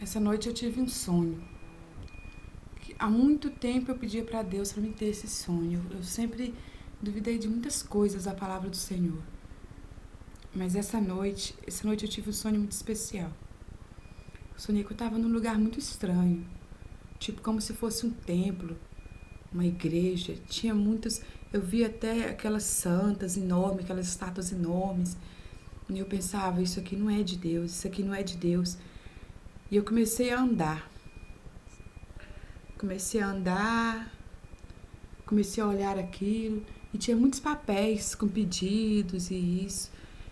Essa noite eu tive um sonho. Há muito tempo eu pedia para Deus para me ter esse sonho. Eu sempre duvidei de muitas coisas da palavra do Senhor. Mas essa noite eu tive um sonho muito especial. Eu sonhei que eu estava num lugar muito estranho, tipo como se fosse um templo, uma igreja. Tinha muitas, eu vi até aquelas santas enormes, aquelas estátuas enormes. E eu pensava, isso aqui não é de Deus, isso aqui não é de Deus. E eu comecei a andar. Comecei a andar, comecei a olhar aquilo e tinha muitos papéis com pedidos e isso.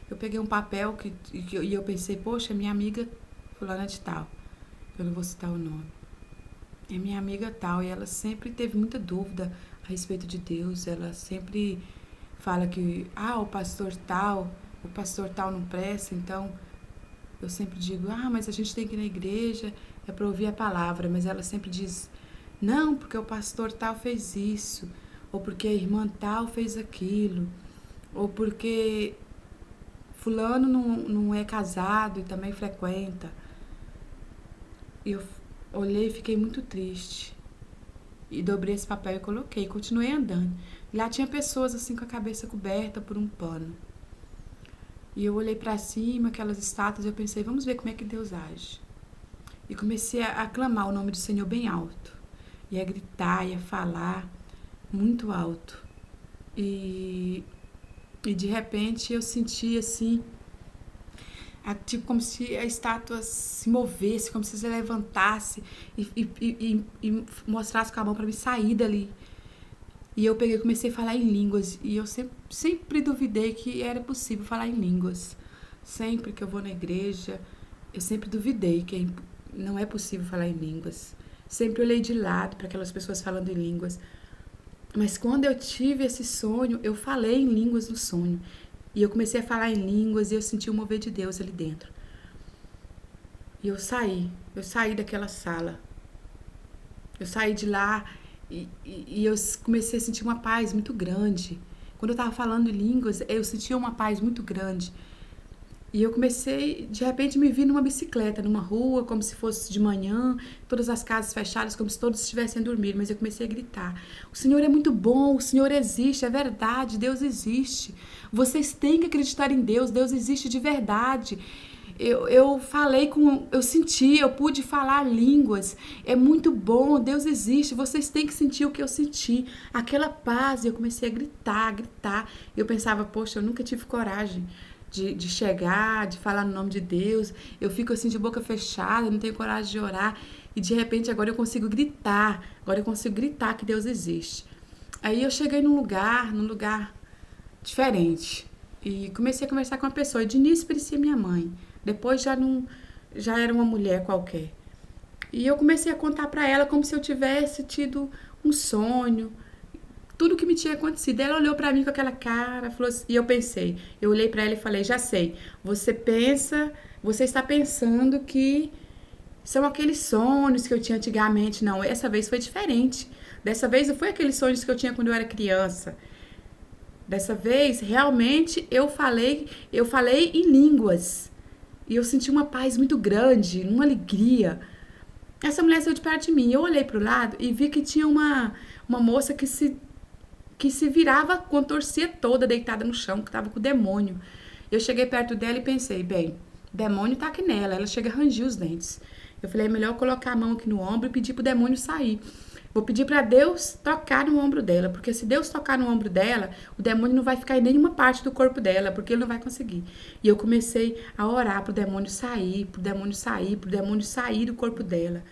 Eu peguei um papel e eu pensei, poxa, minha amiga fulana de tal, eu não vou citar o nome. É minha amiga tal e ela sempre teve muita dúvida a respeito de Deus. Ela sempre fala que, o pastor tal não presta, então eu sempre digo, mas a gente tem que ir na igreja, é para ouvir a palavra, mas ela sempre diz, não, porque o pastor tal fez isso, ou porque a irmã tal fez aquilo, ou porque fulano não é casado e também frequenta. E eu olhei e fiquei muito triste. E dobrei esse papel e coloquei, continuei andando. E lá tinha pessoas assim com a cabeça coberta por um pano. E eu olhei para cima, aquelas estátuas, e eu pensei, vamos ver como é que Deus age. E comecei a clamar o nome do Senhor bem alto. E a gritar, e a falar muito alto. E de repente eu senti assim, tipo como se a estátua se movesse, como se se levantasse e mostrasse com a mão para me sair dali. E eu peguei e comecei a falar em línguas. E eu sempre duvidei que era possível falar em línguas. Sempre que eu vou na igreja, eu sempre duvidei que não é possível falar em línguas. Sempre olhei de lado para aquelas pessoas falando em línguas. Mas quando eu tive esse sonho, eu falei em línguas no sonho. E eu comecei a falar em línguas e eu senti o mover de Deus ali dentro. E eu saí daquela sala. Eu saí de lá e eu comecei a sentir uma paz muito grande. Quando eu estava falando em línguas, eu sentia uma paz muito grande. E eu comecei, de repente, me vi numa bicicleta, numa rua, como se fosse de manhã, todas as casas fechadas, como se todos estivessem dormindo. Mas eu comecei a gritar: o Senhor é muito bom, o Senhor existe, é verdade, Deus existe. Vocês têm que acreditar em Deus, Deus existe de verdade. Eu falei eu senti, eu pude falar línguas. É muito bom, Deus existe. Vocês têm que sentir o que eu senti, aquela paz. E eu comecei a gritar, a gritar. E eu pensava, poxa, eu nunca tive coragem de chegar, de falar no nome de Deus. Eu fico assim de boca fechada, não tenho coragem de orar. E de repente agora eu consigo gritar. Agora eu consigo gritar que Deus existe. Aí eu cheguei num lugar diferente. E comecei a conversar com uma pessoa. E de início parecia minha mãe. Depois já era uma mulher qualquer. E eu comecei a contar para ela como se eu tivesse tido um sonho, tudo que me tinha acontecido. Ela olhou para mim com aquela cara, falou assim, e eu olhei para ela e falei, já sei, você está pensando que são aqueles sonhos que eu tinha antigamente. Não, essa vez foi diferente. Dessa vez não foi aqueles sonhos que eu tinha quando eu era criança. Dessa vez, realmente, eu falei em línguas. E eu senti uma paz muito grande, uma alegria. Essa mulher saiu de perto de mim. Eu olhei para o lado e vi que tinha uma moça que se virava, contorcia toda, deitada no chão, que estava com o demônio. Eu cheguei perto dela e pensei, bem, o demônio tá aqui nela. Ela chega a ranger os dentes. Eu falei, é melhor colocar a mão aqui no ombro e pedir pro demônio sair. Vou pedir para Deus tocar no ombro dela, porque se Deus tocar no ombro dela, o demônio não vai ficar em nenhuma parte do corpo dela, porque ele não vai conseguir. E eu comecei a orar pro demônio sair, pro demônio sair, pro demônio sair do corpo dela.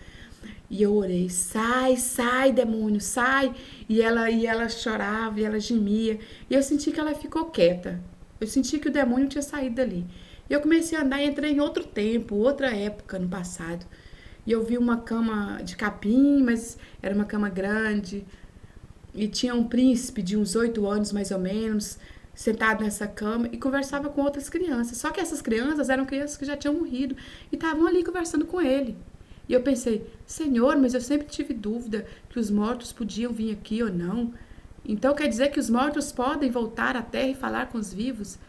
E eu orei, sai, sai, demônio, sai. E ela chorava, e ela gemia. E eu senti que ela ficou quieta. Eu senti que o demônio tinha saído dali. E eu comecei a andar e entrei em outro tempo, outra época no passado. E eu vi uma cama de capim, mas era uma cama grande. E tinha um príncipe de uns 8 anos, mais ou menos, sentado nessa cama e conversava com outras crianças. Só que essas crianças eram crianças que já tinham morrido e estavam ali conversando com ele. E eu pensei, Senhor, mas eu sempre tive dúvida que os mortos podiam vir aqui ou não. Então quer dizer que os mortos podem voltar à terra e falar com os vivos?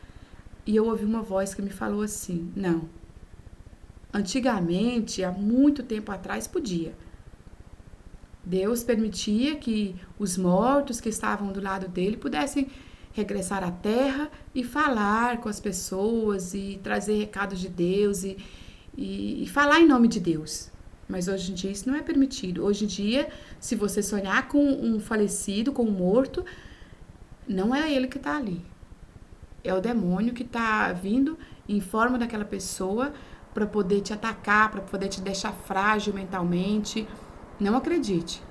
E eu ouvi uma voz que me falou assim, não, Antigamente, há muito tempo atrás, podia. Deus permitia que os mortos que estavam do lado dele pudessem regressar à terra e falar com as pessoas e trazer recados de Deus e falar em nome de Deus. Mas hoje em dia isso não é permitido. Hoje em dia, se você sonhar com um falecido, com um morto, não é ele que está ali. É o demônio que está vindo em forma daquela pessoa para poder te atacar, para poder te deixar frágil mentalmente. Não acredite.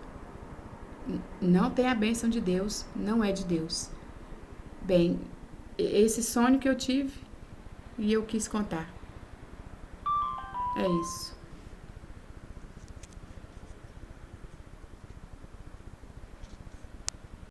Não tem a bênção de Deus, não é de Deus. Bem, esse sonho que eu tive e eu quis contar. É isso.